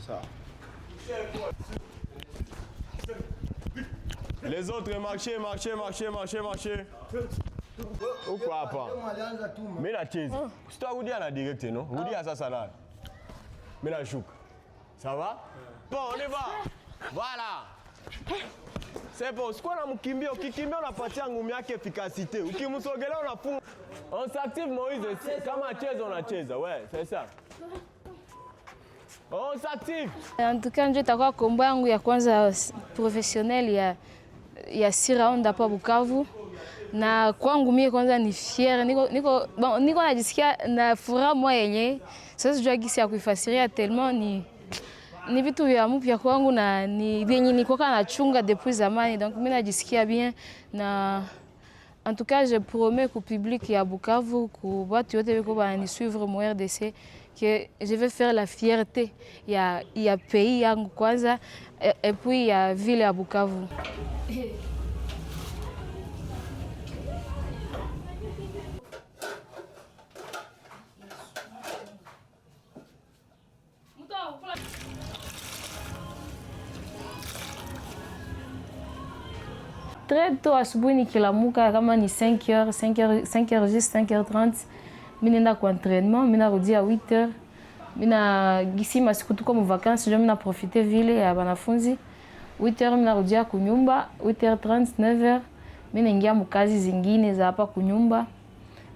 Ça. Les autres, marchez. Pourquoi pas? Mais la chaise. C'est toi qui dis à la directe, non? Vous dites à ça salade. Mais la chouk. Ça va? Bon, on y va. Voilà. C'est bon. C'est quoi la moukimbio? Kikimbio on a parti en goumia qui efficacité. Ou qui moussogela on a fou. On s'active Moïse. Comme à chaise, on a chaise. Ouais, c'est ça. On s'active. En tout cas, ndio itakuwa kombo yangu ya kwanza professionnel ya 6 round hapa Bukavu. Na kwangu mimi kwanza ni fier. Niko najisikia na furaha moja yenyewe. Sasa sijui gisi ya kuifasiria tellement ni vitu vya mpya kwangu na ni vyenye niko kana chunga depuis zamani. Donc mimi najisikia bien na en tout cas je promets au public ya Bukavu ku watu wote wako bana suivre mon RDC que je vais faire la fierté ya pays yangu kwanza et puis ya ville ya Bukavu. Très tôt asubuhi nikilamuka kama ni 5h juste 5h30 mimi nenda kwa entraînement, mimi narudi à 8h. Mimi gisi masiku tuko mu vacances, je mimi profiter vile ya wanafunzi. 8h mimi narudia kunyumba, 8h30 9h mimi naingia mkazi zingine za hapa kunyumba.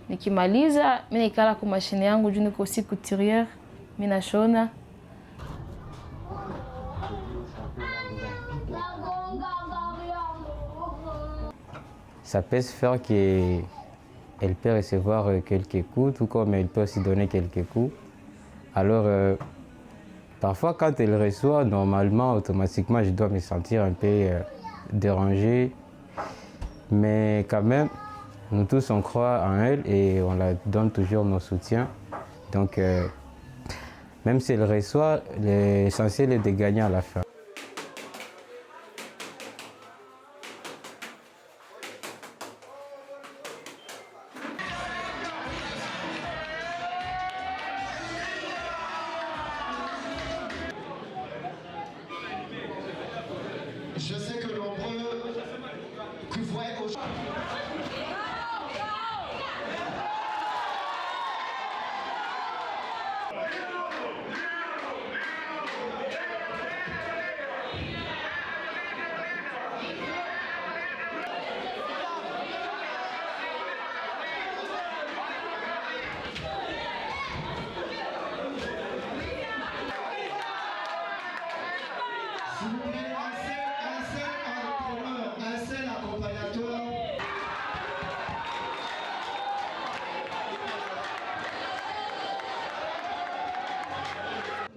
Nikimaliza mimi nikala kwa mashine yangu juu niko si couturière, mimi nashona. Ça peut se faire qu'elle peut recevoir quelques coups, tout comme elle peut aussi donner quelques coups. Alors, parfois, quand elle reçoit, normalement, automatiquement, je dois me sentir un peu dérangé. Mais quand même, nous tous, on croit en elle et on la donne toujours nos soutiens. Donc, même si elle reçoit, l'essentiel est de gagner à la fin. Je sais que nombreux qui voient aujourd'hui. S'il vous plaît, un seul accompagnateur.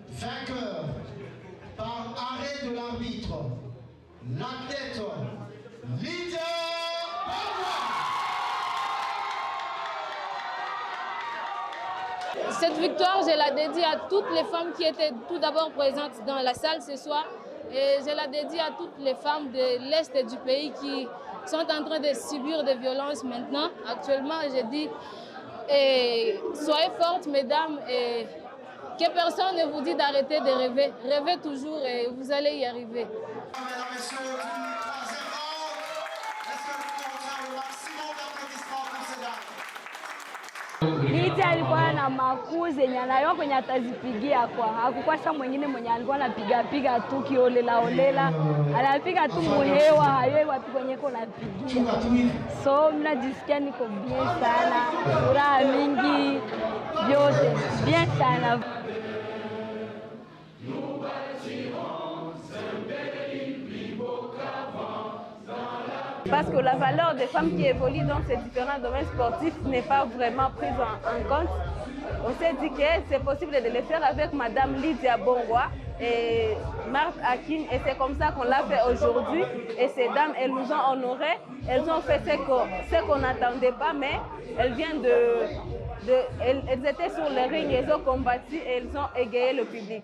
Vainqueur par arrêt de l'arbitre, l'athlète Lydia Bongwa. Cette victoire, je la dédie à toutes les femmes qui étaient tout d'abord présentes dans la salle ce soir. Et je la dédie à toutes les femmes de l'Est du pays qui sont en train de subir des violences maintenant. Actuellement, je dis, soyez fortes, mesdames, et que personne ne vous dit d'arrêter de rêver. Rêvez toujours et vous allez y arriver. Mesdames, Messieurs, du troisième round, est-ce que vous pouvez faire le maximum d'applaudissements pour ces dames? Lydia alikuwa na makuu zenye anayo kwenye atazipigia kwa. Hakukwasha mwingine mwenye alikuwa anapiga tu kiolela olela. Anapiga tu muhewa hayo wapi kwenye kona pigia. So mimi najisikia niko bien sana. Furaha mingi yote bien sana. Parce que la valeur des femmes qui évoluent dans ces différents domaines sportifs n'est pas vraiment prise en compte. On s'est dit que c'est possible de le faire avec Madame Lydia Bongwa et Marthe Akin. Et c'est comme ça qu'on l'a fait aujourd'hui. Et ces dames, elles nous ont honorés. Elles ont fait ce qu'on n'attendait pas, mais elles viennent elles étaient sur le ring, elles ont combattu et elles ont égayé le public.